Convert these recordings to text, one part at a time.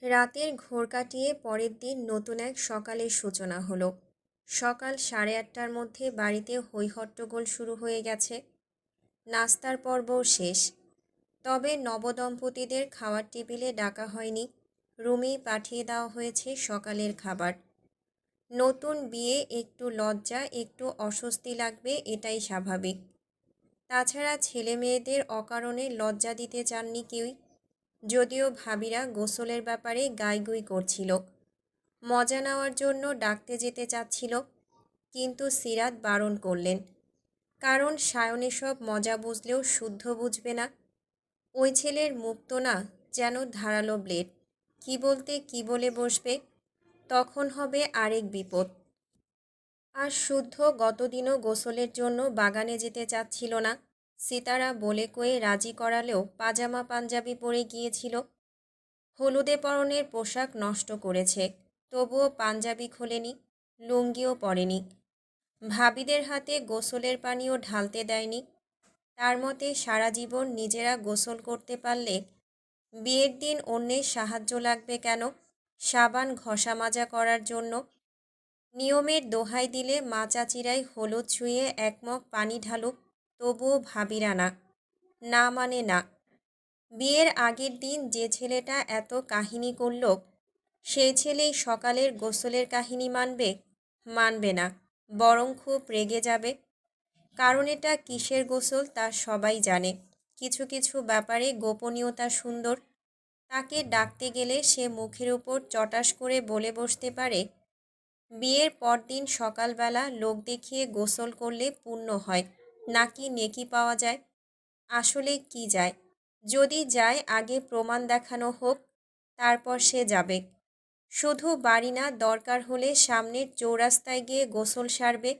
রাতের ঘোর কাটিয়ে পরের দিন নতুন এক সকালের সূচনা হলো। সকাল 8:30টার মধ্যে বাড়িতে হইহট্টগোল শুরু হয়ে গেছে। নাস্তার পর্বও শেষ। তবে নবদম্পতিদের খাওয়ার টেবিলে ডাকা হয়নি, রুমেই পাঠিয়ে দেওয়া হয়েছে সকালের খাবার। নতুন বিয়ে, একটু লজ্জা, একটু অস্বস্তি লাগবে, এটাই স্বাভাবিক। তাছাড়া ছেলে মেয়েদের অকারণে লজ্জা দিতে চাননি কেউই। যদিও ভাবিরা গোসলের ব্যাপারে গাইগুই করছিল, মজা নেওয়ার জন্য ডাকতে যেতে চাচ্ছিল, কিন্তু সিরাত বারণ করলেন। কারণ সায়ন এসব মজা বুঝলেও শুদ্ধ বুঝবে না। ওই ছেলের মুখ তো না যেন ধারালো ব্লেড, কি বলতে কি বলে বসবে, তখন হবে আরেক বিপদ। আর শুদ্ধ গতদিনও গোসলের জন্য বাগানে যেতে চাচ্ছিল না। সিতারা বলে কয়ে রাজি করালেও পাজামা পাঞ্জাবি পরে গিয়েছিল। হলুদে পরনের পোশাক নষ্ট করেছে, তবুও পাঞ্জাবি খোলেনি, লুঙ্গিও পরেনি। ভাবিদের হাতে গোসলের পানিও ঢালতে দেয়নি। তার মতে সারা জীবন নিজেরা গোসল করতে পারলে বিয়ের দিন অন্যের সাহায্য লাগবে কেন? সাবান ঘষা মাজা করার জন্য। নিয়মের দোহাই দিলে মা চাচিরাই হলুদ ছুঁয়ে এক মগ পানি ঢালুক, তবুও ভাবিরা না, না মানে না। বিয়ের আগের দিন যে ছেলেটা এত কাহিনী করল, সেই ছেলেই সকালের গোসলের কাহিনী মানবে? মানবে না, বরং খুব রেগে যাবে। কারণ এটা কিসের গোসল তা সবাই জানে। কিছু কিছু ব্যাপারে গোপনীয়তা সুন্দর। তাকে ডাকতে গেলে সে মুখের উপর চটাস করে বলে বসতে পারে, বিয়ের পরদিন সকালবেলা লোক দেখিয়ে গোসল করলে পুণ্য হয়, নাকি নেকি পাওয়া যায়। আসলে কি যায়? যদি যায় আগে প্রমাণ দেখানো হোক, তারপর সে যাবে। শুধু বাড়ি না, দরকার হলে সামনের চৌরাস্তায় গিয়ে গোসল সারবে।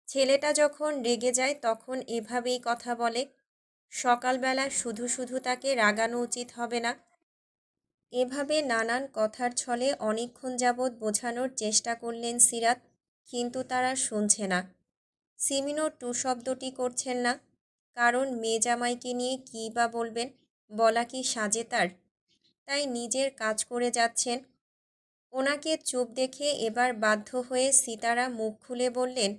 ছেলেটা যখন রেগে যায় তখন এভাবেই কথা বলে। সকালবেলা শুধু শুধু তাকে রাগানো উচিত হবে না। এভাবে নানান কথার ছলে অনেকক্ষণ যাবৎ বোঝানোর চেষ্টা করলেন সিরাত, কিন্তু তারা শুনছে না। সিমিনও টু শব্দটি করছেন না। কারণ মেয়ে জামাইকে নিয়ে কী বা বলবেন, বলা কি সাজে তার? তাই নিজের কাজ করে যাচ্ছেন। ওনাকে চুপ দেখে এবার বাধ্য হয়ে সিতারা মুখ খুলে বললেন,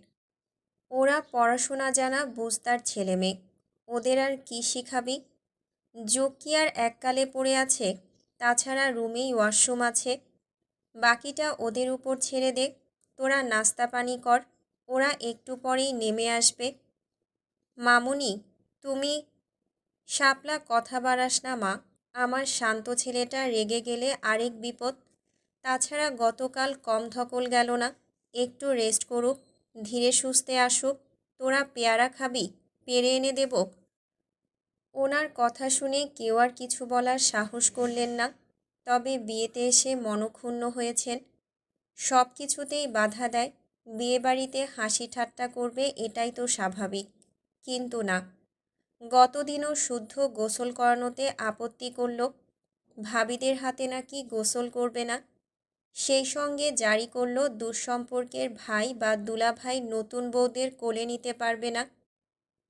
ওরা পড়াশোনা জানা বুঝতার ছেলেমেয়ে, ওদের আর কি শিখাবি? যুগ কি আর এককালে পড়ে আছে? তাছাড়া রুমেই ওয়াশরুম আছে, বাকিটা ওদের উপর ছেড়ে দে। তোরা নাস্তা পানি কর, ওরা একটু পরেই নেমে আসবে। মামুনি, তুমি শাপলা কথা বাড়াস না মা। আমার শান্ত ছেলেটা রেগে গেলে আরেক বিপদ। তাছাড়া গতকাল কম ধকল গেল না, একটু রেস্ট করুক, ধীরে সুস্থে আসুক। তোরা পেয়ারা খাবি? পেরে এনে দেব। ওনার কথা শুনে কেউ আর কিছু বলার সাহস করলেন না। তবে বিয়েতে এসে মনক্ষুণ্ণ হয়েছেন, সব কিছুতেই বাধা দেয়। বিয়েবাড়িতে হাসি ঠাট্টা করবে, এটাই তো স্বাভাবিক। কিন্তু না, গতদিনও শুদ্ধ গোসল করানোতে আপত্তি করল। ভাবিদের হাতে নাকি গোসল করবে না। সেই সঙ্গে জারি করল দুঃসম্পর্কের ভাই বা দুলাভাই নতুন বউদের কোলে নিতে পারবে না।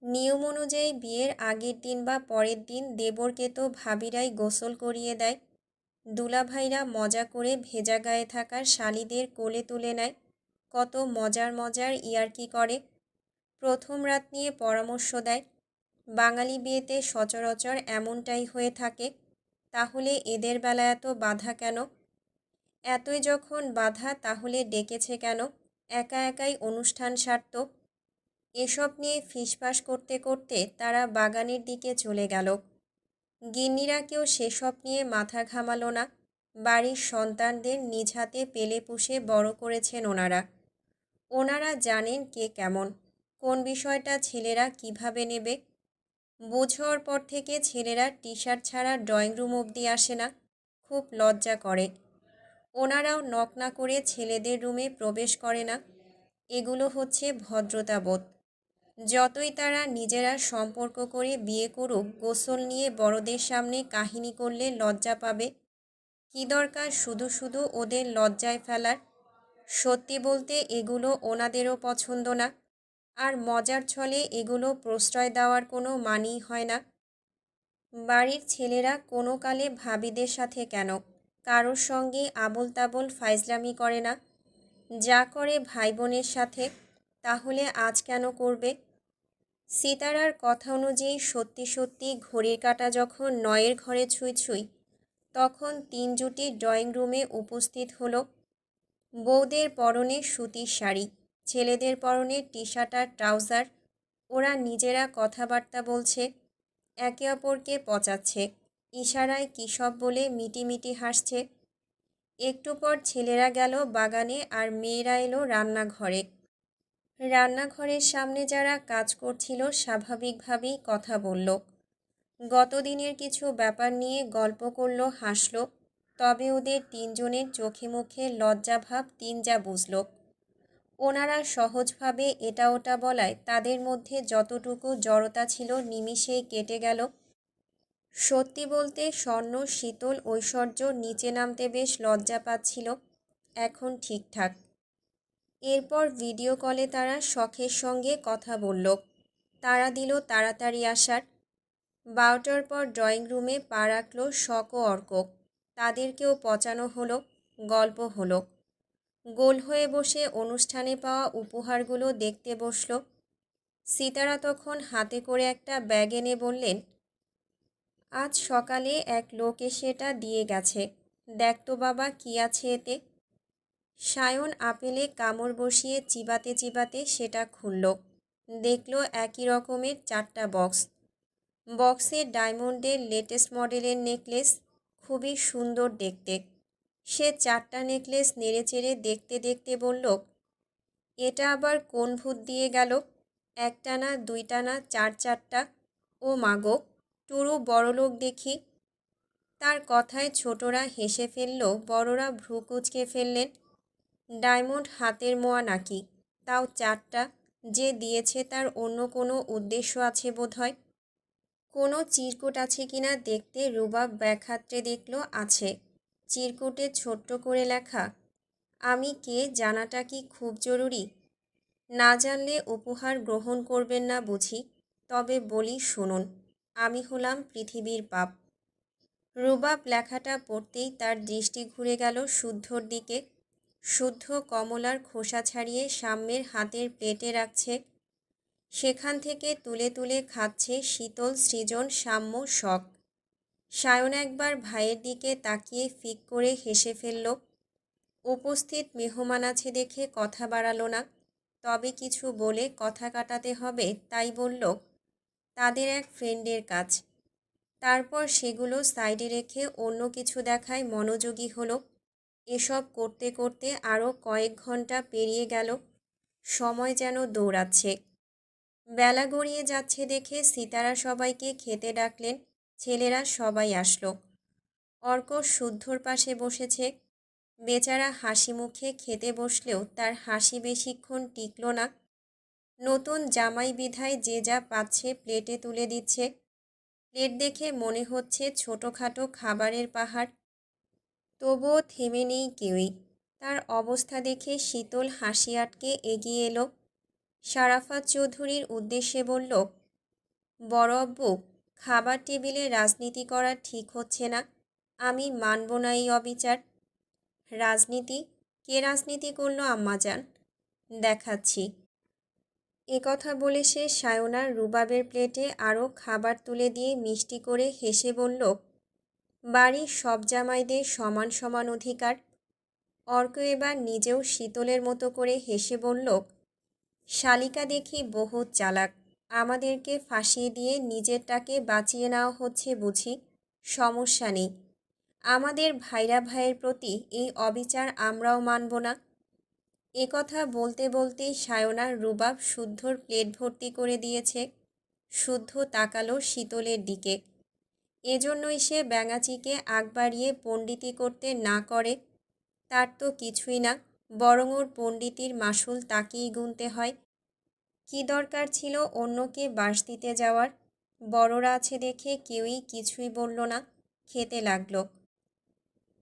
নিয়ম অনুযায়ী বিয়ের আগের দিন বা পরের দিন দেবরকে তো ভাবিরাই গোসল করিয়ে দেয়। দুলাভাইরা মজা করে ভেজা গায়ে থাকা শালিদের কোলে তুলে নেয়, কত মজার মজার ইয়ার্কি করে, প্রথম রাত নিয়ে পরামর্শ দেয়। বাঙালি বিয়েতে সচরাচর এমনটাই হয়ে থাকে। তাহলে এদের বেলা এত বাধা কেন? এতই যখন বাধা তাহলে ডেকেছে কেন? একা একাই অনুষ্ঠান সারত। এসব নিয়ে ফিসফাস করতে করতে তারা বাগানের দিকে চলে গেল। গিন্নিরা কেউ সেসব নিয়ে মাথা ঘামালো না। বাড়ির সন্তানদের নিজ হাতে পেলে পুষে বড় করেছেন ওনারা। ওনারা জানেন কে কেমন, কোন বিষয়টা ছেলেরা কিভাবে নেবে। বুঝ হওয়ার পর থেকে ছেলেরা টি শার্ট ছাড়া ড্রয়িং রুম অবধি আসে না, খুব লজ্জা করে। ওনারাও নক না করে ছেলেদের রুমে প্রবেশ করে না। এগুলো হচ্ছে ভদ্রতাবোধ। যতই তারা নিজেরা সম্পর্ক করে বিয়ে করুক, গোসল নিয়ে বড়দের সামনে কাহিনী করলে লজ্জা পাবে। কী দরকার শুধু শুধু ওদের লজ্জায় ফেলার? সত্যি বলতে এগুলো ওনাদেরও পছন্দ না। আর মজার ছলে এগুলো প্রশ্রয় দেওয়ার কোনো মানেই হয় না। বাড়ির ছেলেরা কোনো কালে ভাবিদের সাথে কেন, কারোর সঙ্গে আবোল তাবোল ফাইজলামি করে না। যা করে ভাই বোনের সাথে, তাহলে আজ কেন করবে? সিতারার কথা অনুযায়ী সত্যি সত্যি ঘড়ির কাঁটা যখন 9-এর ঘরে ছুঁই ছুঁই, তখন 3 জুটি ড্রয়িং রুমে উপস্থিত হলো। বউদের পরনে সুতির শাড়ি, ছেলেদের পরনে টি শার্ট আর ট্রাউজার। ওরা নিজেরা কথাবার্তা বলছে, একে অপরকে পচাচ্ছে, ইশারায় কী সব বলে মিটিমিটি হাসছে। একটু পর ছেলেরা গেল বাগানে আর মেয়েরা এলো রান্নাঘরে। রান্নাঘরের সামনে যারা কাজ করছিল স্বাভাবিকভাবেই কথা বলল, গতদিনের কিছু ব্যাপার নিয়ে গল্প করলো, হাসলো। তবে ওদের 3 জনের চোখে মুখে লজ্জাভাব 3 যা বুঝল। ওনারা সহজভাবে এটা ওটা বলায় তাদের মধ্যে যতটুকু জড়তা ছিল নিমিষেই কেটে গেল। সত্যি বলতে স্বর্ণ শীতল ঐশ্বর্য নিচে নামতে বেশ লজ্জা পাচ্ছিল। এখন ঠিকঠাক। এরপর ভিডিও কলে তারা শখের সঙ্গে কথা বলল। তারা দিল তাড়াতাড়ি আসার। 12টার পর ড্রয়িং রুমে পা রাখল শখ ও অর্ক। তাদেরকেও পচানো হলো, গল্প হলো। গোল হয়ে বসে অনুষ্ঠানে পাওয়া উপহারগুলো দেখতে বসল। সিতারা তখন হাতে করে একটা ব্যাগ এনে বললেন, আজ সকালে এক লোক এসে এটা দিয়ে গেছে, দেখ তো বাবা কী আছে এতে। সায়ন আপেলে কামড় বসিয়ে চিবাতে চিবাতে সেটা খুলল। দেখল একই রকমের 4টা বক্স। বক্সে ডায়মন্ডের লেটেস্ট মডেলের নেকলেস, খুবই সুন্দর দেখতে। সে 4টা নেকলেস নেড়েচেড়ে দেখতে দেখতে বলল, এটা আবার কোন ভূত দিয়ে গেল? 1টা না 2টা না 4-4টা। ও মাগো, টুরু বড়লোক দেখি। তার কথায় ছোটরা হেসে ফেলল, বড়রা ভ্রু কুঁচকে ফেললেন। ডায়মন্ড হাতের মোয়া নাকি, তাও 4টা। যে দিয়েছে তার অন্য কোনো উদ্দেশ্য আছে বোধহয়। কোনো চিরকুট আছে কিনা দেখতে রুবাব ব্যাগহাত্রে দেখল আছে। চিরকুটে ছোট্ট করে লেখা, আমি কে জানাটা কি খুব জরুরি? না জানলে উপহার গ্রহণ করবেন না বুঝি, তবে বলি শুনুন, আমি হলাম পৃথিবীর পাপ। রুবাব লেখাটা পড়তেই তার দৃষ্টি ঘুরে গেল শুদ্ধর দিকে। শুদ্ধ কমলার খোসা ছাড়িয়ে সাম্যের হাতের প্লেটে রাখছে। সেখান থেকে তুলে তুলে খাচ্ছে শীতল সৃজন সাম্য শখ। সায়ন একবার ভাইয়ের দিকে তাকিয়ে ফিক করে হেসে ফেলল। উপস্থিত মেহমান আছে দেখে কথা বাড়ালো না, তবে কিছু বলে কথা কাটাতে হবে তাই বলল, তাদের এক ফ্রেন্ডের কাজ। তারপর সেগুলো সাইডে রেখে অন্য কিছু দেখায় মনোযোগী হলো। এসব করতে করতে আরও কয়েক ঘন্টা পেরিয়ে গেল। সময় যেন দৌড়াচ্ছে। বেলা গড়িয়ে যাচ্ছে দেখে সিতারা সবাইকে খেতে ডাকলেন। ছেলেরা সবাই আসলো। অর্ক শুদ্ধর পাশে বসেছে। বেচারা হাসি মুখে খেতে বসলেও তার হাসি বেশিক্ষণ টিকল না। নতুন জামাই বিধায় যে যা পাচ্ছে প্লেটে তুলে দিচ্ছে। প্লেট দেখে মনে হচ্ছে ছোটোখাটো খাবারের পাহাড়। তবুও থেমে নেই কেউই। তার অবস্থা দেখে শীতল হাসি আটকে এগিয়ে এলো। শারাফাত চৌধুরীর উদ্দেশ্যে বলল, বড় আব্বু, খাবার টেবিলে রাজনীতি করা ঠিক হচ্ছে না। আমি মানব না এই অবিচার। রাজনীতি? কে রাজনীতি করলো আম্মাজান? দেখাচ্ছি। কথা বলে সে সায়নার রুবাবের প্লেটে আরও খাবার তুলে দিয়ে মিষ্টি করে হেসে বলল, বাড়ির সব জামাইদের সমান সমান অধিকার। অর্ক এবার নিজেও শীতলের মতো করে হেসে বলল, শালিকা দেখি বহুত চালাক। আমাদেরকে ফাঁসিয়ে দিয়ে নিজেরটাকে বাঁচিয়ে নেওয়া হচ্ছে বুঝি। সমস্যা নেই, আমাদের ভাইরা ভাইয়ের প্রতি এই অবিচার আমরাও মানব না। কথা বলতে বলতেই সায়নার রুবাব শুদ্ধর প্লেট ভর্তি করে দিয়েছে। শুদ্ধ তাকালো শীতলের দিকে। এজন্যই সে ব্যাঙাচিকে আগ বাড়িয়ে পণ্ডিতি করতে না করে। তার তো কিছুই না, বরং ওর পণ্ডিতির মাসুল তাকেই গুনতে হয়। কি দরকার ছিল অন্যকে বাঁশ দিতে যাওয়ার? বড়রা আছে দেখে কেউই কিছুই বলল না, খেতে লাগলো।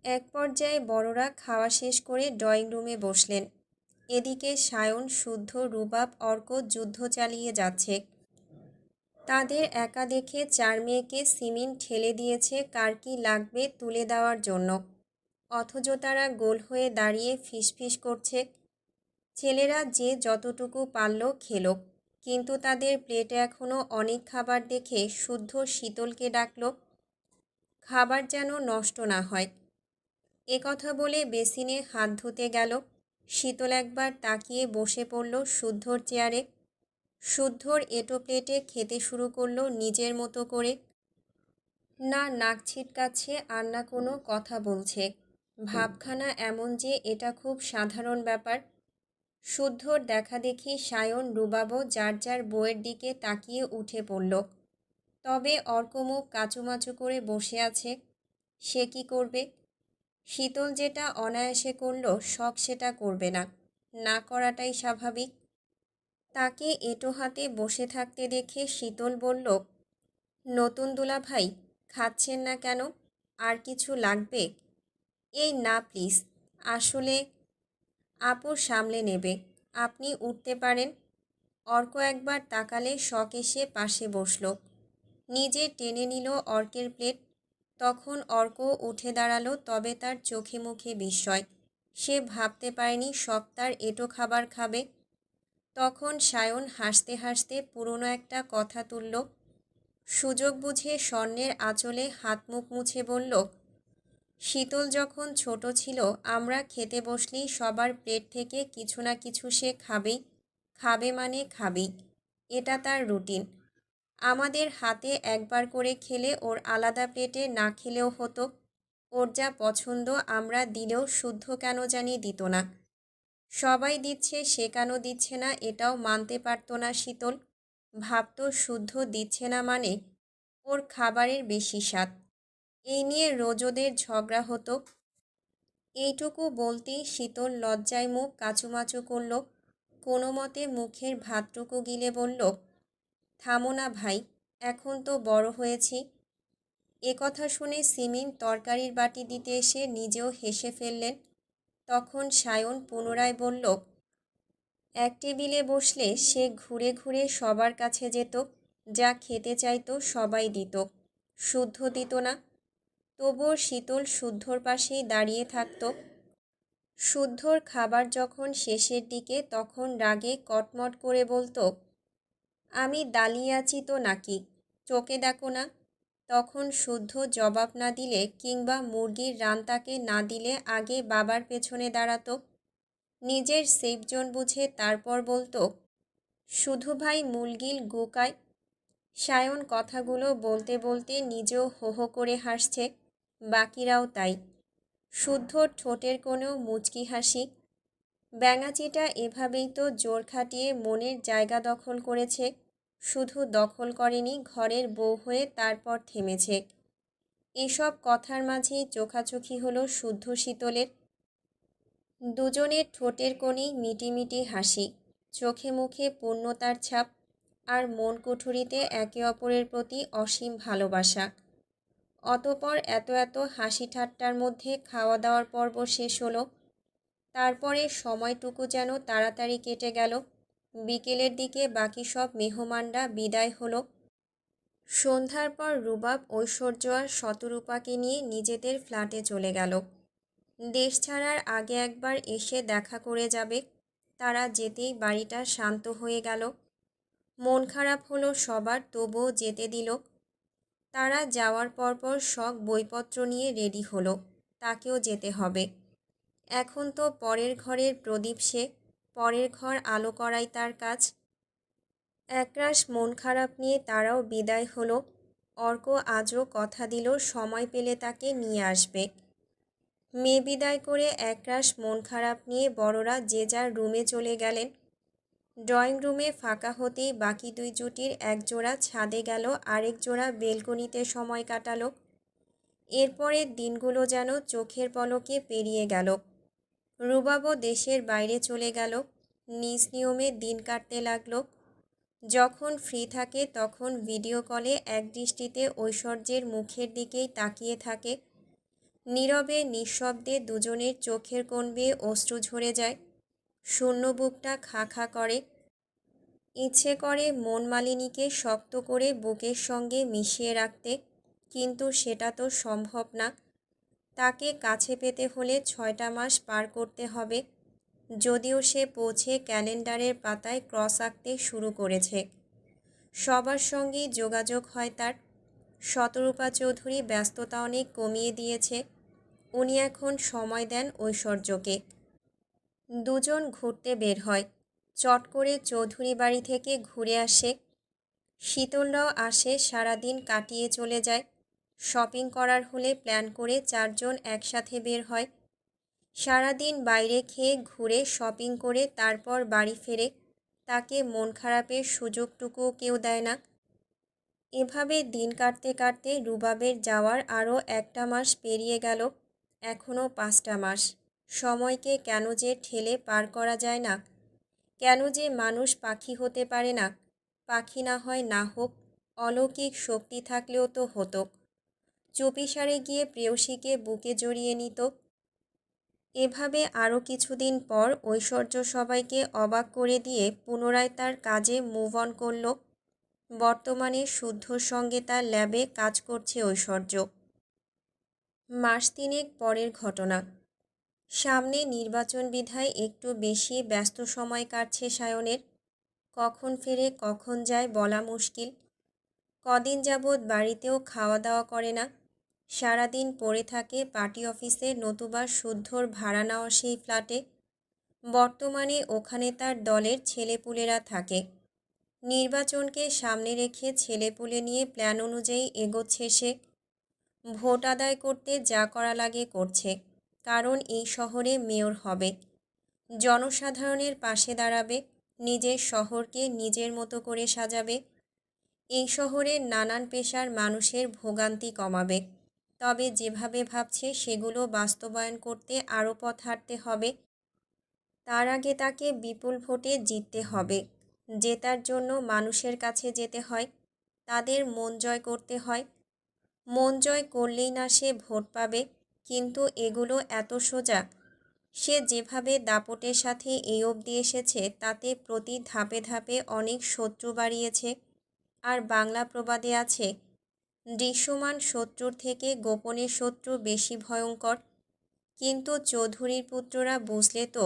এক পর্যায়ে বড়রা খাওয়া শেষ করে ড্রয়িং রুমে বসলেন। এদিকে সায়ন, শুদ্ধ, রুবাব, অর্ক যুদ্ধ চালিয়ে যাচ্ছে। তাদের একা দেখে 4 মেয়েকে সিমিন ঠেলে দিয়েছে কার কি লাগবে তুলে দেওয়ার জন্য। অথচ তারা গোল হয়ে দাঁড়িয়ে ফিসফিস করছে। ছেলেরা যে যতটুকু পারল খেলো, কিন্তু তাদের প্লেটে এখনও অনেক খাবার দেখে শুদ্ধ শীতলকে ডাকল, খাবার যেন নষ্ট না হয়। কথা বলে বেসিনে হাত ধুতে গেল। শীতল একবার তাকিয়ে বসে পড়ল শুদ্ধর চেয়ারে। শুদ্ধর এঁটো প্লেটে খেতে শুরু করলো নিজের মতো করে। না নাক ছিটকাচ্ছে আর না কোনো কথা বলছে। ভাবখানা এমন যে এটা খুব সাধারণ ব্যাপার। শুদ্ধর দেখা দেখি সায়ন রুবাবও যার যার বউয়ের দিকে তাকিয়ে উঠে পড়ল। তবে অর্কমুখ কাচুমাচু করে বসে আছে। সে কি করবে? শীতল যেটা অনায়াসে করল, শখ সেটা করবে না, না করাটাই স্বাভাবিক। তাকে এঁটো হাতে বসে থাকতে দেখে শীতল বলল, নতুন দুলাভাই, খাচ্ছেন না কেন? আর কিছু লাগবে? এই না প্লিজ, আসলে আপু সামলে নেবে, আপনি উঠতে পারেন। অর্ক একবার তাকালে শখ এসে পাশে বসল। নিজে টেনে নিল অর্কের প্লেট। তখন অর্ক উঠে দাঁড়ালো, তবে তার চোখে মুখে বিস্ময়। সে ভাবতে পারেনি শখ তার এঁটো খাবার খাবে। তখন সায়ন হাসতে হাসতে পুরনো একটা কথা তুলল। সুযোগ বুঝে স্বর্ণের আঁচলে হাত মুখ মুছে বলল, শীতল যখন ছোট ছিল আমরা খেতে বসলেই সবার প্লেট থেকে কিছু না কিছু সে খাবেই, খাবে মানে খাবেই, এটা তার রুটিন। আমাদের হাতে একবার করে খেলে ওর আলাদা প্লেটে না খেলেও হতো। ওর যা পছন্দ আমরা দিলেও শুদ্ধ কেন জানি দিত না। সবাই দিচ্ছে, সে কেন দিচ্ছে না এটাও মানতে পারত না শীতল। ভাবত শুদ্ধ দিচ্ছে না মানে ওর খাবারের বেশি স্বাদ। এই নিয়ে রোজ ওদের ঝগড়া হতো। এইটুকু বলতেই শীতল লজ্জায় মুখ কাচুমাচু করল। কোনো মতে মুখের ভাতটুকু গিলে বলল, থামো না ভাই, এখন তো বড় হয়েছি। কথা শুনে সিমিন তরকারির বাটি দিতে এসে নিজেও হেসে ফেললেন। তখন সায়ন পুনরায় বলল, এক টেবিলে বসলে সে ঘুরে ঘুরে সবার কাছে যেত, যা খেতে চাইতো সবাই দিত, শুদ্ধ দিত না। তবুও শীতল শুদ্ধর পাশেই দাঁড়িয়ে থাকত। শুদ্ধর খাবার যখন শেষের দিকে তখন রাগে কটমট করে বলতো, আমি দালিয়ে আছি তো নাকি, চোখে দেখো না। তখন শুদ্ধ জবাব না দিলে কিংবা মুরগির রানতাকে না দিলে আগে বাবার পেছনে দাঁড়াতো, নিজের সেফ জোন বুঝে তারপর বলতো, শুধু ভাই মুলগিল গুকায়। সায়ন কথাগুলো বলতে বলতে নিজেও হো হো করে হাসছে, বাকিরাও তাই। শুদ্ধর ঠোঁটের কোণেও মুচকি হাসি। ব্যাঙাচিটা এভাবেই তো জোর খাটিয়ে মনের জায়গা দখল করেছে, শুধু দখল করেনি, ঘরের বউ হয়ে তারপর থেমেছে। এসব কথার মাঝেই চোখাচোখি হলো শুদ্ধ শীতলের। দুজনের ঠোঁটের কোণেই মিটিমিটি হাসি, চোখে মুখে পূর্ণতার ছাপ, আর মন কুঠুরিতে একে অপরের প্রতি অসীম ভালোবাসা। অতপর এত এত হাসি ঠাট্টার মধ্যে খাওয়া দাওয়ার পর্ব শেষ হলো। তারপরে সময়টুকু যেন তাড়াতাড়ি কেটে গেল। বিকেলের দিকে বাকি সব মেহমানরা বিদায় হলো। সন্ধ্যার পর রুবাব, ঐশ্বর্য আর শতরূপাকে নিয়ে নিজেদের ফ্ল্যাটে চলে গেল। দেশ ছাড়ার আগে একবার এসে দেখা করে যাবে। তারা যেতেই বাড়িটা শান্ত হয়ে গেল। মন খারাপ হলো সবার, তবুও যেতে দিল। তারা যাওয়ার পরপর শখ বইপত্র নিয়ে রেডি হলো, তাকেও যেতে হবে। এখন তো পরের ঘরের প্রদীপ সে, পরের ঘর আলো করাই তার কাজ। একরাশ মন খারাপ নিয়ে তারাও বিদায় হলো। অর্ক আজও কথা দিল সময় পেলে তাকে নিয়ে আসবে। মেয়ে বিদায় করে একরাশ মন খারাপ নিয়ে বড়রা যে যার রুমে চলে গেলেন। ড্রয়িং রুমে ফাঁকা হতেই বাকি দুই জুটির এক জোড়া ছাদে গেল, আরেক জোড়া বেলকনিতে সময় কাটালো। এরপরের দিনগুলো যেন চোখের পলকে পেরিয়ে গেল। রুবাবও দেশের বাইরে চলে গেল, নিজ নিয়মে দিন কাটতে লাগলো। যখন ফ্রি থাকে তখন ভিডিও কলে একদৃষ্টিতে ঐশ্বর্যের মুখের দিকেই তাকিয়ে থাকে। নীরবে নিঃশব্দে দুজনের চোখের কোণ বেয়ে অশ্রু ঝরে যায়। শূন্য বুকটা খা খা করে। ইচ্ছে করে মন মালিনীকে শক্ত করে বুকের সঙ্গে মিশিয়ে রাখতে, কিন্তু সেটা তো সম্ভব না। তাকে কাছে পেতে হলে 6টা মাস পার করতে হবে, যদিও সে পৌঁছে ক্যালেন্ডারের পাতায় ক্রস আঁকতে শুরু করেছে। সবার সঙ্গেই যোগাযোগ হয় তার। শতরূপা চৌধুরী ব্যস্ততা অনেক কমিয়ে দিয়েছে। উনি এখন সময় দেন ঐশ্বর্যকে। দুজন ঘুরতে বের হয়। চট করে চৌধুরী বাড়ি থেকে ঘুরে আসে। শীতলরাও আসে, সারাদিন কাটিয়ে চলে যায়। শপিং করার হলে প্ল্যান করে 4জন একসাথে বের হয়। সারাদিন বাইরে খেয়ে ঘুরে শপিং করে তারপর বাড়ি ফেরে। তাকে মন খারাপের সুযোগটুকুও কেউ দেয় না। এভাবে দিন কাটতে কাটতে রুবাবের যাওয়ার আরও 1টা মাস পেরিয়ে গেল। এখনও 5টা মাস। সময়কে কেন যে ঠেলে পার করা যায় না, কেন যে মানুষ পাখি হতে পারে না। পাখি না হয় না হোক, অলৌকিক শক্তি থাকলেও তো হতো। চুপিসারে গিয়ে প্রেয়সীকে বুকে জড়িয়ে নিত। এভাবে আরও কিছুদিন পর ঐশ্বর্য সবাইকে অবাক করে দিয়ে পুনরায় তার কাজে মুভ অন করল। বর্তমানে শুদ্ধর সঙ্গে তার ল্যাবে কাজ করছে ঐশ্বর্য। মাস 3 পরের ঘটনা। সামনে নির্বাচন বিধায় একটু বেশি ব্যস্ত সময় কাটছে সায়নের। কখন ফেরে কখন যায় বলা মুশকিল। কদিন যাবৎ বাড়িতেও খাওয়া দাওয়া করে না। সারাদিন পড়ে থাকে পার্টি অফিসে, নতুবা শুদ্ধর ভাড়া নেওয়া সেই ফ্ল্যাটে। বর্তমানে ওখানে তার দলের ছেলেপুলেরা থাকে। নির্বাচনকে সামনে রেখে ছেলেপুলে নিয়ে প্ল্যান অনুযায়ী এগোচ্ছে সে। ভোট আদায় করতে যা করা লাগে করছে, কারণ এই শহরে মেয়র হবে। জনসাধারণের পাশে দাঁড়াবে, নিজের শহরকে নিজের মতো করে সাজাবে। এই শহরের নানান পেশার মানুষের ভোগান্তি কমাবে। তবে যেভাবে ভাবছে সেগুলো বাস্তবায়ন করতে আরও পথ হাঁটতে হবে। তার আগে তাকে বিপুল ভোটে জিততে হবে। জেতার জন্য মানুষের কাছে যেতে হয়, তাদের মন জয় করতে হয়। মন জয় করলেই না সে ভোট পাবে, কিন্তু এগুলো এত সোজা? সে যেভাবে দাপটের সাথে এই অবধি এসেছে, তাতে প্রতি ধাপে ধাপে অনেক শত্রু বাড়িয়েছে। আর বাংলা প্রবাদে আছে, দৃশ্যমান শত্রুর থেকে গোপনে শত্রু বেশি ভয়ঙ্কর। কিন্তু চৌধুরীর পুত্ররা বুঝলে তো,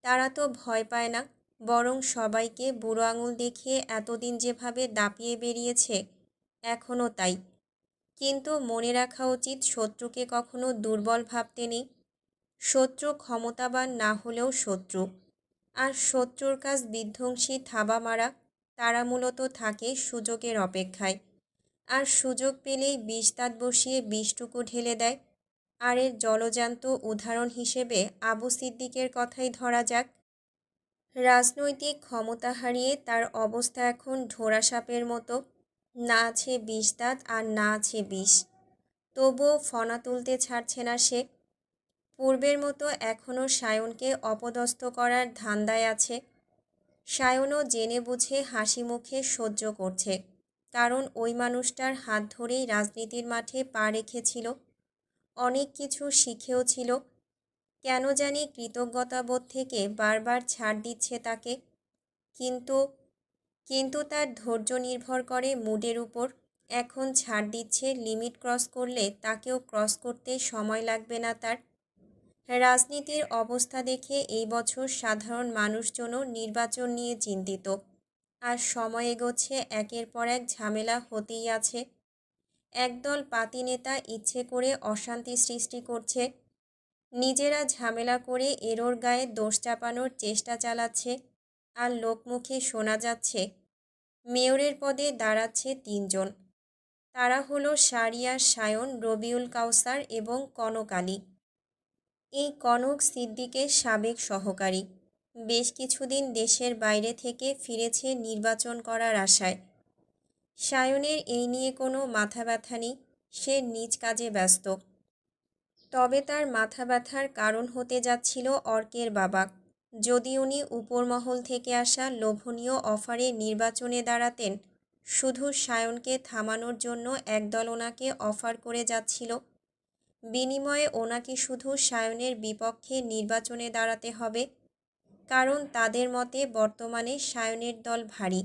তারা তো ভয় পায় না, বরং সবাইকে বুড়ো আঙুল দেখিয়ে এতদিন যেভাবে দাপিয়ে বেরিয়েছে, এখনও তাই। কিন্তু মনে রাখা উচিত, শত্রুকে কখনো দুর্বল ভাবতে নেই। শত্রু ক্ষমতাবান না হলেও শত্রু। আর শত্রুর কাজ বিধ্বংসী থাবা মারা। তারা মূলত থাকে সুযোগের অপেক্ষায়। আর সুযোগ পেলেই বিষ দাঁত বসিয়ে বিষটুকু ঢেলে দেয়। আর এর জলজান্ত উদাহরণ হিসেবে আবু সিদ্দিকের কথাই ধরা যাক। রাজনৈতিক ক্ষমতা হারিয়ে তার অবস্থা এখন ঢোড়া সাপের মতো। না আছে বিষ দাঁত আর না আছে বিষ। তবুও ফনা তুলতে ছাড়ছে না সে। পূর্বের মতো এখনও সায়নকে অপদস্থ করার ধান্দায় আছে। সায়নও জেনে বুঝে হাসি মুখে সহ্য করছে, কারণ ওই মানুষটার হাত ধরেই রাজনীতির মাঠে পা রেখেছিল। অনেক কিছু শিখেও ছিল। কেন জানি কৃতজ্ঞতাবোধ থেকে বারবার ছাড় দিচ্ছে তাকে। কিন্তু কিন্তু তার ধৈর্য নির্ভর করে মুডের উপর। এখন ছাড় দিচ্ছে, লিমিট ক্রস করলে তাকেও ক্রস করতে সময় লাগবে না তার। রাজনীতির অবস্থা দেখে এই বছর সাধারণ মানুষজনও নির্বাচন নিয়ে চিন্তিত। আর সময় এগোচ্ছে, একের পর এক ঝামেলা হতেই আছে। একদল পাতি নেতা ইচ্ছে করে অশান্তি সৃষ্টি করছে। নিজেরা ঝামেলা করে এরোর গায়ে দোষ চাপানোর চেষ্টা চালাচ্ছে। আর লোকমুখে শোনা যাচ্ছে, মেয়রের পদে দাঁড়াচ্ছে 3জন। তারা হলো শাহরিয়ার সায়ন, রবিউল কাউসার এবং কনক আলী। এই কনক সিদ্দিকের সাবেক সহকারী। বেশ কিছুদিন দেশের বাইরে থেকে ফিরেছে নির্বাচন করার আশায়। সায়নের এই নিয়ে কোনো মাথা ব্যথা নেই, সে নিজ কাজে ব্যস্ত। তবে তার মাথা ব্যথার কারণ হতে যাচ্ছিল অর্কের বাবা। যদি উনি উপরমহল থেকে আসা লোভনীয় অফারে নির্বাচনে দাঁড়াতেন, শুধু সায়নকে থামানোর জন্য একদল ওনাকে অফার করে যাচ্ছিল। বিনিময়ে ওনাকে শুধু সায়নের বিপক্ষে নির্বাচনে দাঁড়াতে হবে, কারণ তাদের মতে বর্তমানে সায়নের দল ভারী।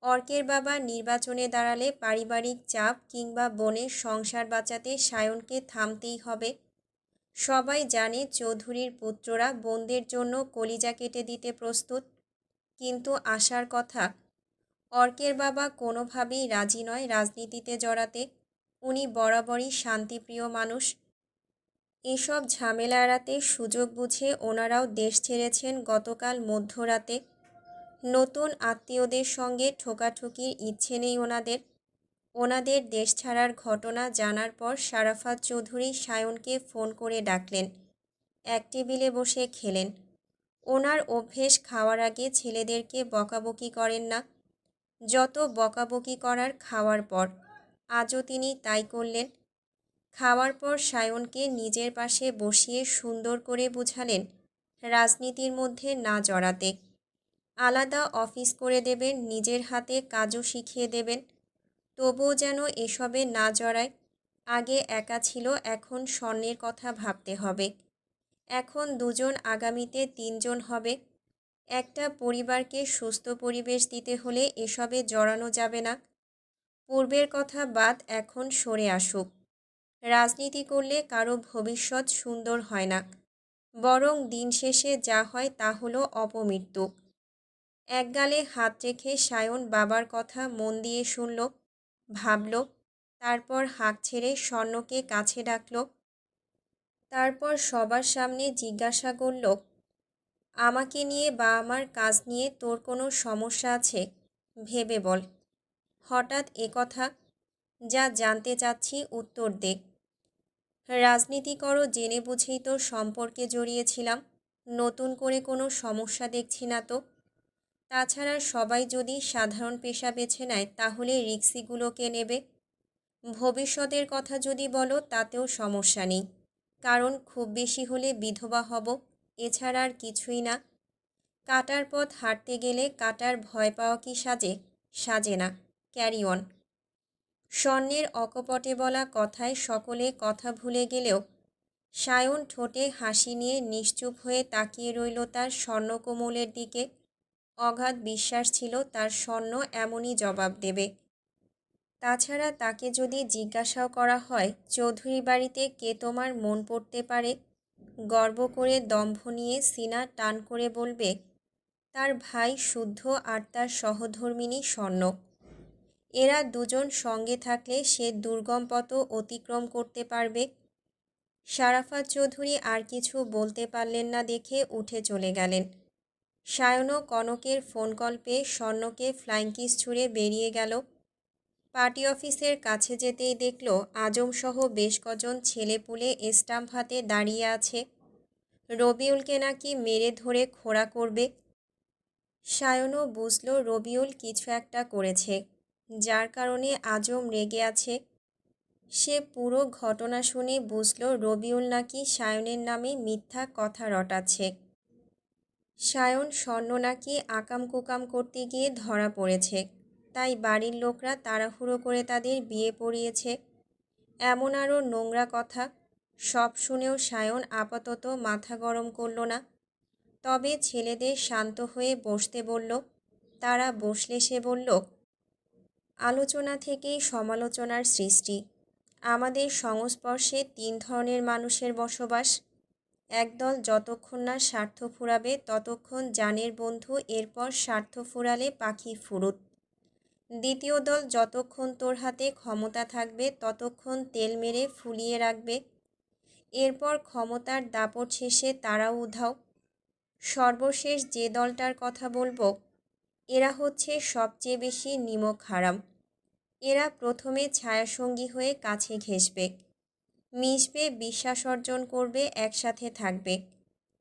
অর্কের বাবা নির্বাচনে দাঁড়ালে পারিবারিক চাপ কিংবা বোনের সংসার বাঁচাতে সায়নকে থামতেই হবে। সবাই জানে চৌধুরীর পুত্ররা বোনদের জন্য কলিজা কেটে দিতে প্রস্তুত, কিন্তু আশার কথা, অর্কের বাবা কোনোভাবেই রাজি নয় রাজনীতিতে জড়াতে। উনি বরাবরই শান্তিপ্রিয় মানুষ। এসব ঝামেলা এড়াতে সুযোগ বুঝে ওনারাও দেশ ছেড়েছেন গতকাল মধ্যরাতে। নতুন আত্মীয়দের সঙ্গে ঠোকাঠুকির ইচ্ছে নেই ওনাদের। ওনাদের দেশ ছাড়ার ঘটনা জানার পর শারাফাত চৌধুরী সায়নকে ফোন করে ডাকলেন। এক টেবিলে বসে খেলেন। ওনার অভ্যেস খাওয়ার আগে ছেলেদেরকে বকাবকি করেন না, যত বকাবকি করার খাওয়ার পর। আজও তিনি তাই করলেন। খাওয়ার পর সায়নকে নিজের পাশে বসিয়ে সুন্দর করে বুঝালেন রাজনীতির মধ্যে না জড়াতে। আলাদা অফিস করে দেবেন, নিজের হাতে কাজও শিখিয়ে দেবেন, তবুও যেন এসবে না জড়ায়। আগে একা ছিল, এখন স্বর্ণের কথা ভাবতে হবে। এখন দুজন, আগামীতে তিনজন হবে। একটা পরিবারকে সুস্থ পরিবেশ দিতে হলে এসবে জড়ানো যাবে না। পূর্বের কথা বাদ, এখন সরে আসুক। রাজনীতি করলে কারো ভবিষ্যৎ সুন্দর হয় না, বরং দিন শেষে যা হয় তা হলো অপমৃত্যু। এক গালে হাত রেখে সায়ন বাবার কথা মন দিয়ে শুনল, ভাবল, তারপর হাঁক ছেড়ে স্বর্ণকে কাছে ডাকল। তারপর সবার সামনে জিজ্ঞাসা করল, আমাকে নিয়ে বা আমার কাজ নিয়ে তোর কোনো সমস্যা আছে? ভেবে বল। হঠাৎ কথা? যা জানতে চাচ্ছি উত্তর দে। রাজনীতি করো জেনে বুঝেই তো সম্পর্কে জড়িয়েছিলাম, নতুন করে কোনো সমস্যা দেখছি না তো। তাছাড়া সবাই যদি সাধারণ পেশা বেছে নেয় তাহলে রিস্কগুলোকে নেবে। ভবিষ্যতের কথা যদি বলো তাতেও সমস্যা নেই, কারণ খুব বেশি হলে বিধবা হব, এছাড়া আর কিছুই না। কাটার পথ হাঁটতে গেলে কাটার ভয় পাওয়া কি সাজে? সাজে না। Carry on. স্বর্ণের অকপটে বলা কথায় সকলে কথা ভুলে গেলেও সায়ন ঠোঁটে হাসি নিয়ে নিশ্চুপ হয়ে তাকিয়ে রইল তার স্বর্ণকোমলের দিকে। অগাধ বিশ্বাস ছিল তার স্বর্ণ এমনই জবাব দেবে। তাছাড়া তাকে যদি জিজ্ঞাসাও করা হয়, চৌধুরী বাড়িতে কে তোমার মন পড়তে পারে, গর্ব করে দম্ভ নিয়ে সিনা টান করে বলবে, তার ভাই শুদ্ধ আর তার সহধর্মিণী স্বর্ণ। এরা দুজন সঙ্গে থাকলে সে দুর্গম পথ অতিক্রম করতে পারবে। শারাফাত চৌধুরী আর কিছু বলতে পারলেন না দেখে উঠে চলে গেলেন। সায়নও কনকের ফোন কল পেয়ে স্বর্ণকে ফ্লাইং কিস ছুঁড়ে বেরিয়ে গেল। পার্টি অফিসের কাছে যেতেই দেখল আজমসহ বেশ কজন ছেলেপুলে স্টাম্প হাতে দাঁড়িয়ে আছে। রবিউলকে নাকি মেরে ধরে খোঁড়া করবে। সায়নও বুঝল রবিউল কিছু একটা করেছে, যার কারণে আজম রেগে আছে। সে পুরো ঘটনা শুনে বুঝল রবিউল নাকি সায়নের নামে মিথ্যা কথা রটাচ্ছে। সায়ন স্বর্ণ নাকি আকাম কুকাম করতে গিয়ে ধরা পড়েছে, তাই বাড়ির লোকরা তাড়াহুড়ো করে তাদের বিয়ে পড়িয়েছে। এমন আরও নোংরা কথা সব শুনেও সায়ন আপাতত মাথা গরম করল না। তবে ছেলেদের শান্ত হয়ে বসতে বলল। তারা বসলে সে বলল, আলোচনা থেকেই সমালোচনার সৃষ্টি। আমাদের সংস্পর্শে তিন ধরনের মানুষের বসবাস। একদল যতক্ষণ না স্বার্থ ফুরাবে ততক্ষণ জানের বন্ধু, এরপর স্বার্থ ফুরালে পাখি ফুরুত। দ্বিতীয় দল যতক্ষণ তোর হাতে ক্ষমতা থাকবে ততক্ষণ তেল মেরে ফুলিয়ে রাখবে, এরপর ক্ষমতার দাপট শেষে তারাও উধাও। সর্বশেষ যে দলটার কথা বলবো, এরা হচ্ছে সবচেয়ে বেশি নিমক হারাম। এরা প্রথমে ছায়াসঙ্গী হয়ে কাছে ঘেঁষবে, মিশবে, বিশ্বাস অর্জন করবে, একসাথে থাকবে,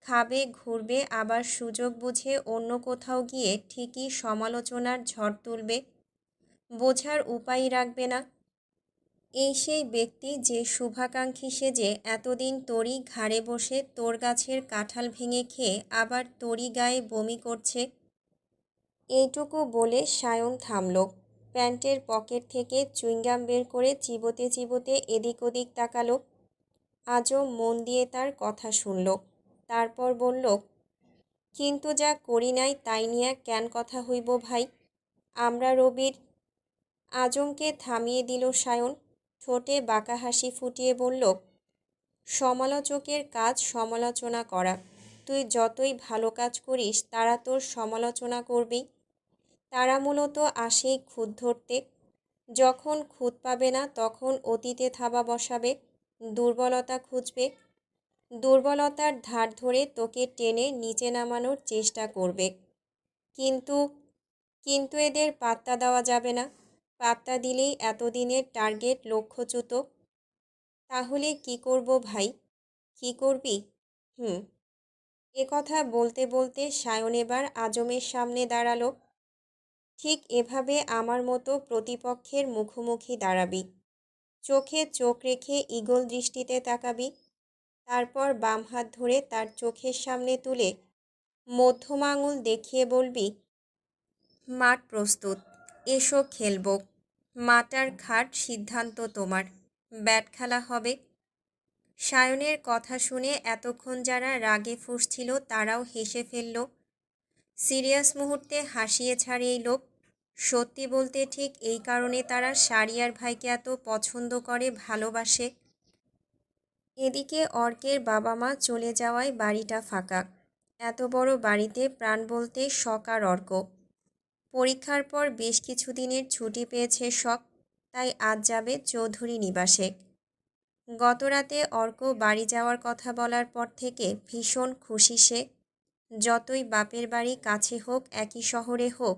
খাবে, ঘুরবে, আবার সুযোগ বুঝে অন্য কোথাও গিয়ে ঠিকই সমালোচনার ঝড় তুলবে, বোঝার উপায় রাখবে না। এই সেই ব্যক্তি যে শুভাকাঙ্ক্ষী সেজে এতদিন তোরই ঘাড়ে বসে তোর গাছের কাঁঠাল ভেঙে খেয়ে আবার তোরই গায়ে বমি করছে। এইটুকু বলে সায়ন থামল। প্যান্টের পকেট থেকে চুইংগাম বের করে চিবোতে চিবোতে এদিক ওদিক তাকালো। আজও মন দিয়ে তার কথা শুনল। তারপর বলল, কিন্তু যা করি নাই তাই নিয়ে কেন কথা হইব ভাই? আমরা রবির। আজমকে থামিয়ে দিল সায়ন। ঠোঁটে বাঁকা হাসি ফুটিয়ে বলল, সমালোচকের কাজ সমালোচনা করা। তুই যতই ভালো কাজ করিস তারা তোর সমালোচনা করবেই। তারা মূলত আসেই খুঁত ধরতে। যখন খুঁত পাবে না তখন অতীতে থাবা বসাবে, দুর্বলতা খুঁজবে, দুর্বলতার ধার ধরে তোকে টেনে নিচে নামানোর চেষ্টা করবে। কিন্তু কিন্তু এদের পাত্তা দেওয়া যাবে না। পাত্তা দিলেই এতদিনের টার্গেট লক্ষ্যচ্যুত। তাহলে কি করব ভাই? কি করবি? কথা বলতে বলতে সায়ন এবার আজমের সামনে দাঁড়ালো। ঠিক এভাবে আমার মতো প্রতিপক্ষের মুখোমুখি দাঁড়াবি। চোখে চোখ রেখে ঈগল দৃষ্টিতে তাকাবি। তারপর বাম হাত ধরে তার চোখের সামনে তুলে মধ্যম আঙুল দেখিয়ে বলবি, মাঠ প্রস্তুত, এসো খেলবো। মাটার খাট সিদ্ধান্ত তোমার। ব্যাট খেলা হবে। সায়নের কথা শুনে এতক্ষণ যারা রাগে ফুঁসছিল তারাও হেসে ফেলল। সিরিয়াস মুহূর্তে হাসিয়ে ছাড়ে এই লোক। সত্যি বলতে ঠিক এই কারণে তারা শারিয়ার ভাইকে এত পছন্দ করে, ভালোবাসে। এদিকে অর্কের বাবা মা চলে যাওয়ায় বাড়িটা ফাঁকা। এত বড় বাড়িতে প্রাণ বলতে শখ আর অর্ক। পরীক্ষার পর বেশ কিছুদিনের ছুটি পেয়েছে শখ, তাই আজ যাবে চৌধুরী নিবাসে। গতরাতে অর্ক বাড়ি যাওয়ার কথা বলার পর থেকে ভীষণ খুশি সে। যতই বাপের বাড়ি কাছে হোক, একই শহরে হোক,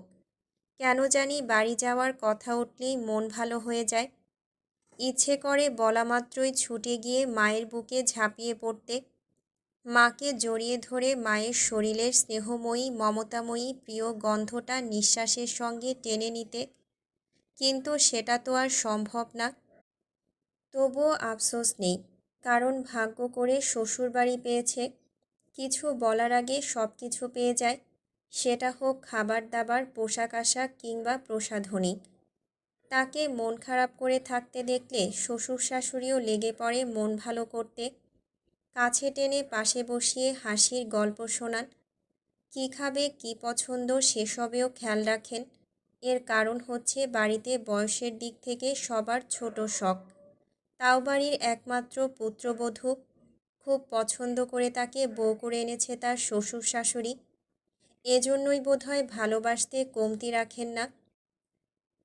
কেন জানি বাড়ি যাওয়ার কথা উঠলেই মন ভালো হয়ে যায়। ইচ্ছে করে বলা মাত্রই ছুটে গিয়ে মায়ের বুকে ঝাঁপিয়ে পড়তে, মাকে জড়িয়ে ধরে মায়ের শরীরের স্নেহময়ী মমতাময়ী প্রিয় গন্ধটা নিঃশ্বাসের সঙ্গে টেনে নিতে। কিন্তু সেটা তো আর সম্ভব না। তবুও আফসোস নেই, কারণ ভাগ্য করে শ্বশুরবাড়ি পেয়েছে। কিছু বলার আগে সব কিছু পেয়ে যায়, সেটা হোক খাবার দাবার, পোশাক আশাক কিংবা প্রসাধনী। তাকে মন খারাপ করে থাকতে দেখলে শ্বশুর শাশুড়িও লেগে পড়ে মন ভালো করতে। কাছে টেনে পাশে বসিয়ে হাসির গল্প শোনান। কী খাবে, কী পছন্দ সেসবেও খেয়াল রাখেন। এর কারণ হচ্ছে বাড়িতে বয়সের দিক থেকে সবার ছোট শখ, তাও বাড়ির একমাত্র পুত্রবধূ। খুব পছন্দ করে তাকে বউ করে এনেছে তার শ্বশুর শাশুড়ি। এজন্যই বোধহয় ভালোবাসতে কমতি রাখেন না।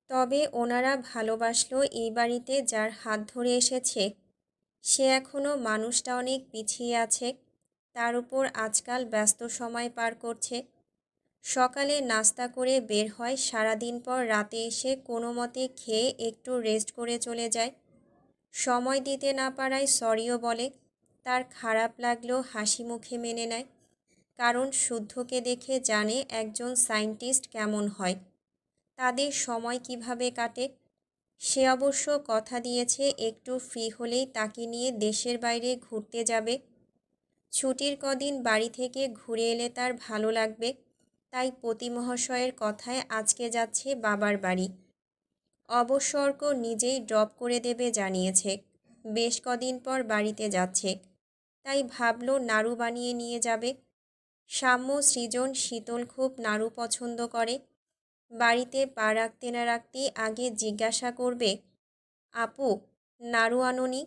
তবে ওনারা ভালোবাসলেও এই বাড়িতে যার হাত ধরে এসেছে সে এখনও মানুষটা অনেক পিছিয়ে আছে। তার উপর আজকাল ব্যস্ত সময় পার করছে। সকালে নাস্তা করে বের হয়, সারাদিন পর রাতে এসে কোনো মতে খেয়ে একটু রেস্ট করে চলে যায়। সময় দিতে না পারায় সরিও বলে। তার খারাপ লাগলেও হাসি মুখে মেনে নেয়, কারণ শুদ্ধকে দেখে জানে একজন সায়েন্টিস্ট কেমন হয়, তাদের সময় কিভাবে কাটে। সে অবশ্য কথা দিয়েছে একটু ফ্রি হলেই তাকে নিয়ে দেশের বাইরে ঘুরতে যাবে। ছুটির কদিন বাড়ি থেকে ঘুরে এলে তার ভালো লাগবে। তাই পতি মহাশয়ের কথায় আজকে যাচ্ছে বাবার বাড়ি। অবশ্য অর্ক নিজেই ড্রপ করে দেবে জানিয়েছে। বেশ কদিন পর বাড়িতে যাচ্ছে, তাই ভাবল নাড়ু বানিয়ে নিয়ে যাবে। সাম্য, সৃজন, শীতল খুব নাড়ু পছন্দ করে। বাড়িতে পা রাখতে না রাখতেই আগে জিজ্ঞাসা করবে, আপু নাড়ু আনোনি?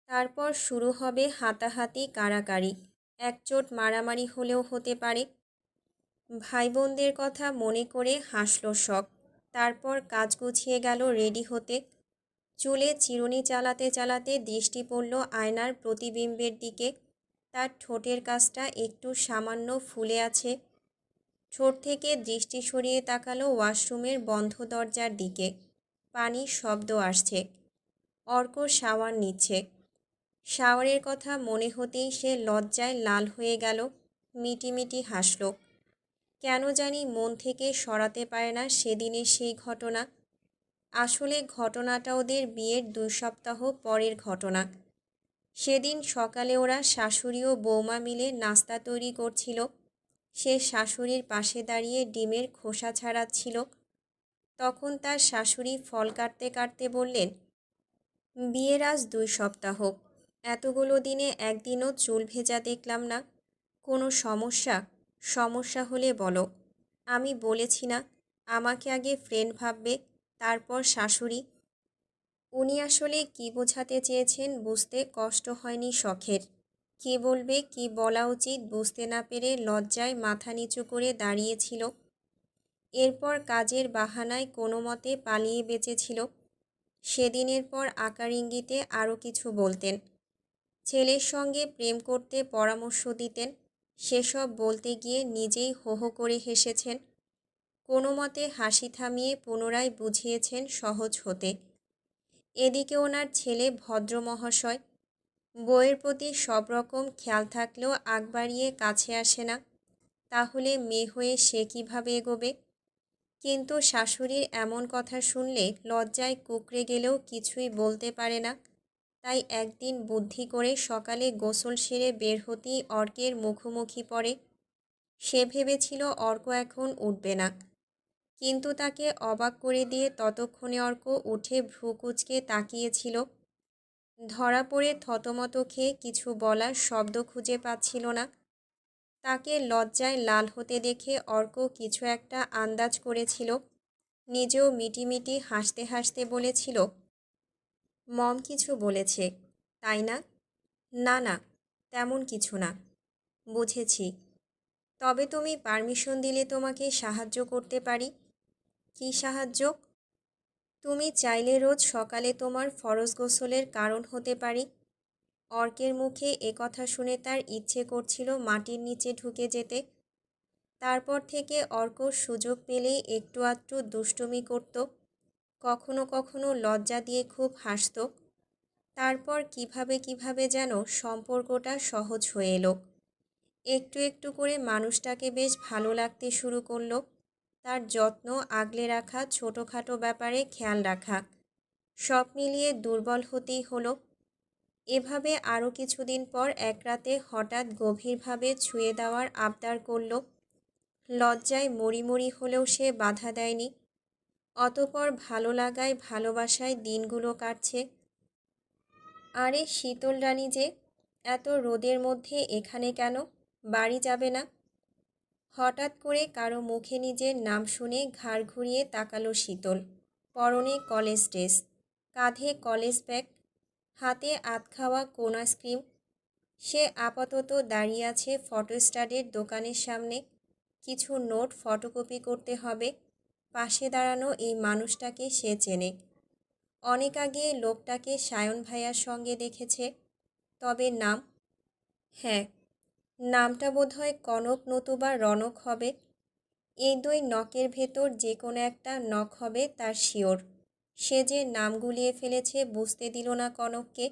তারপর শুরু হবে হাতাহাতি কাড়াকাড়ি, একচোট মারামারি হলেও হতে পারে। ভাই বোনদের কথা মনে করে হাসল শখ। তারপর কাজ গুছিয়ে গেল রেডি হতে। চুলে চিরুনি চালাতে চালাতে দৃষ্টি পড়ল আয়নার প্রতিবিম্বের দিকে। তার ঠোঁটের কাছটা একটু সামান্য ফুলে আছে। ঠোঁট থেকে দৃষ্টি সরিয়ে তাকালো ওয়াশরুমের বন্ধ দরজার দিকে। পানির শব্দ আসছে। অর্ক শাওয়ার নিচ্ছে। শাওয়ারের কথা মনে হতেই সে লজ্জায় লাল হয়ে গেল। মিটিমিটি হাসল। কেন জানি মন থেকে সরাতে পারে না সেদিনের সেই ঘটনা। আসলে ঘটনাটা ওদের বিয়ের 2 সপ্তাহ পরের ঘটনা। সেদিন সকালে ওরা শাশুড়ি ও বৌমা মিলে নাস্তা তৈরি করছিল। সে শাশুড়ির পাশে দাঁড়িয়ে ডিমের খোসা ছাড়াচ্ছিল। তখন তার শাশুড়ি ফল কাটতে কাটতে বললেন, বিয়ের আজ 2 সপ্তাহ, এতগুলো দিনে একদিনও চুল ভেজা দেখলাম না। কোনো সমস্যা? সমস্যা হলে বলো। আমি বলেছি না আমাকে আগে ফ্রেন্ড ভাববে, তারপর শাশুড়ি। উনি আসলে কি বোঝাতে চেয়েছেন বুঝতে কষ্ট হয়নি শখের। কী বলবে, কি বলা উচিত বুঝতে না পেরে লজ্জায় মাথা নিচু করে দাঁড়িয়েছিল। এরপর কাজের বাহানায় কোনো মতে পালিয়ে বেঁচেছিল। সেদিনের পর আকার ইঙ্গিতে আরও কিছু বলতেন। ছেলের সঙ্গে প্রেম করতে পরামর্শ দিতেন। সেসব বলতে গিয়ে নিজেই হো হো করে হেসেছেন। কোনো মতে হাসি থামিয়ে পুনরায় বুঝিয়েছেন সহজ হতে। এদিকে ওনার ছেলে ভদ্র মহাশয়। বইয়ের প্রতি সব রকম খেয়াল থাকলেও আগ বাড়িয়ে কাছে আসে না। তাহলে মেয়ে হয়ে সে কীভাবে এগোবে? কিন্তু শাশুড়ির এমন কথা শুনলে লজ্জায় কুঁকড়ে গেলেও কিছুই বলতে পারে না। তাই একদিন বুদ্ধি করে সকালে গোসল সেরে বের হতেই অর্কের মুখোমুখি পড়ে। সে ভেবেছিল অর্ক এখন উঠবে না, কিন্তু তাকে অবাক করে দিয়ে ততক্ষণে অর্ক উঠে ভ্রু কুঁচকে তাকিয়েছিল। ধরা পড়ে থতমত খেয়ে কিছু বলার শব্দ খুঁজে পাচ্ছিল না। তাকে লজ্জায় লাল হতে দেখে অর্ক কিছু একটা আন্দাজ করেছিল। নিজেও মিটিমিটি হাসতে হাসতে বলেছিল, মম কিছু বলেছে, তাই না? না না, তেমন কিছু না। বুঝেছি। তবে তুমি পারমিশন দিলে তোমাকে সাহায্য করতে পারি। কি সাহায্য? তুমি চাইলে রোজ সকালে তোমার ফরজ গোসলের কারণ হতে পারি। অর্কের মুখে কথা শুনে তার ইচ্ছে করছিল মাটির নিচে ঢুকে যেতে। তারপর থেকে অর্ক সুযোগ পেলেই একটু আধটু দুষ্টুমি করত। কখনো কখনো লজ্জা দিয়ে খুব হাসত। তারপর কিভাবে যেন সম্পর্কটা সহজ হয়ে এলো। একটু একটু করে মানুষটাকে বেশ ভালো লাগতে শুরু করলো। তার যত্ন, আগলে রাখা, ছোটোখাটো ব্যাপারে খেয়াল রাখা, সব মিলিয়ে দুর্বল হতেই হলো। এভাবে আরও কিছুদিন পর এক রাতে হঠাৎ গভীরভাবে ছুঁয়ে দেওয়ার আবদার করল। লজ্জায় মরি হলেও সে বাধা দেয়নি। অতপর ভালো লাগায় ভালোবাসায় দিনগুলো কাটছে। আরে শীতল রানী যে, এত রোদের মধ্যে এখানে কেন? বাড়ি যাবে না? হঠাৎ করে কারো মুখে নিজের নাম শুনে ঘাড় ঘুরিয়ে তাকালো শীতল। পরনে কলেজ ড্রেস, কাঁধে কলেজ ব্যাগ, হাতে আধখাওয়া কোন আইসক্রিম। সে আপাতত দাঁড়িয়ে আছে ফটোস্টাটের দোকানের সামনে। কিছু নোট ফটোকপি করতে হবে। পাশে দাঁড়ানো এই মানুষটাকে সে চেনে। অনেক আগে লোকটাকে সায়ন ভাইয়ার সঙ্গে দেখেছে। তবে নাম? হ্যাঁ, নামটা বোধহয় কনক নতুবা রনক হবে। এই দুই নখের ভেতর যে কোনো একটা নখ হবে তার শিওর। সে যে নাম গুলিয়ে ফেলেছে বুঝতে দিল না কনককে।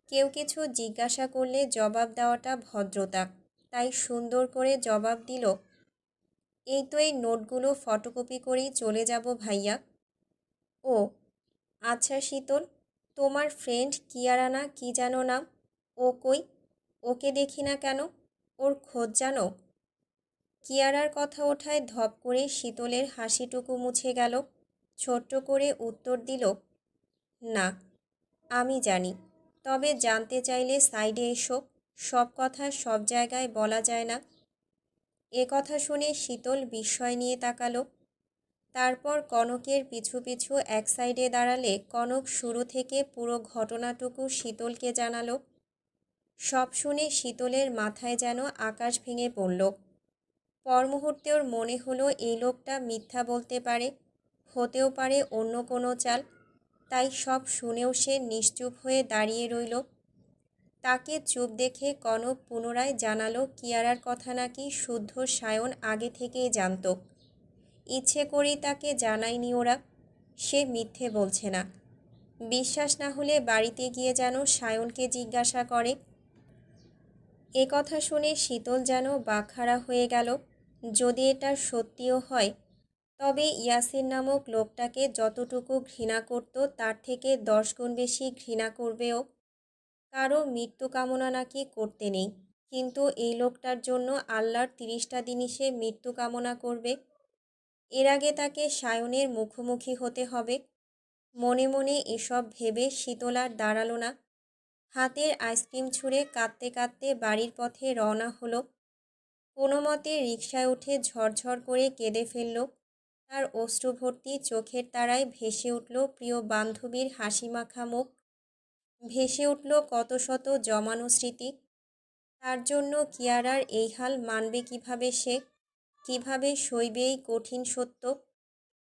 কেউ কিছু জিজ্ঞাসা করলে জবাব দেওয়াটা ভদ্রতা, তাই সুন্দর করে জবাব দিল, এই তো এই নোটগুলো ফটোকপি করেই চলে যাব ভাইয়া। ও আচ্ছা শীতল, তোমার ফ্রেন্ড কিয়ারা না কি যেন নাম, ও কই? ওকে দেখি না কেন? ওর খোঁজ জানো? কিয়ারার কথা ওঠায় ধপ করে শীতলের হাসিটুকু মুছে গেল। ছোট্ট করে উত্তর দিল, না, আমি জানি। তবে জানতে চাইলে সাইডে এসো, সব কথা সব জায়গায় বলা যায় না। এ কথা শুনে শীতল বিস্ময় নিয়ে তাকালো। তারপর কনকের পিছু পিছু এক সাইডে দাঁড়ালে কনক শুরু থেকে পুরো ঘটনাটুকু শীতলকে জানালো। সব শুনে শীতলের মাথায় যেন আকাশ ভেঙে পড়ল। পর মুহূর্তে ওর মনে হলো এই লোকটা মিথ্যা বলতে পারে, হতেও পারে অন্য কোনো চাল। তাই সব শুনেও সে নিশ্চুপ হয়ে দাঁড়িয়ে রইল। তাকে চুপ দেখে কনক পুনরায় জানালো কিয়ারার কথা নাকি শুদ্ধ সায়ন আগে থেকেই জানত। ইচ্ছে করেই তাকে জানায়নি ওরা। সে মিথ্যে বলছে না। বিশ্বাস না হলে বাড়িতে গিয়ে যেন সায়নকে জিজ্ঞাসা করে। এ কথা শুনে শীতল যেন বাকহারা হয়ে গেল। যদি এটা সত্যিও হয়, তবে ইয়াসির নামক লোকটাকে যতটুকু ঘৃণা করত তার থেকে 10 গুণ বেশি ঘৃণা করবে ও। কারো মৃত্যু কামনা নাকি করতে নেই, কিন্তু এই লোকটার জন্য আল্লাহর 30টা দিনই সে মৃত্যু কামনা করবে। এর আগে তাকে সায়নের মুখোমুখি হতে হবে। মনে মনে এসব ভেবে শীতল আর দাঁড়ালো না। হাতের আইসক্রিম ছুঁড়ে কাঁদতে কাঁদতে বাড়ির পথে রওনা হলো। কোনো মতে রিকশায় উঠে ঝরঝর করে কেঁদে ফেলল। তার অশ্রুভর্তি চোখের তারায় ভেসে উঠল প্রিয় বান্ধবীর হাসিমাখা মুখ, ভেসে উঠল কত শত জমানো স্মৃতি। তার জন্য কিয়ারার এই হাল মানবে কিভাবে সে, কিভাবে সইবে এই কঠিন সত্য?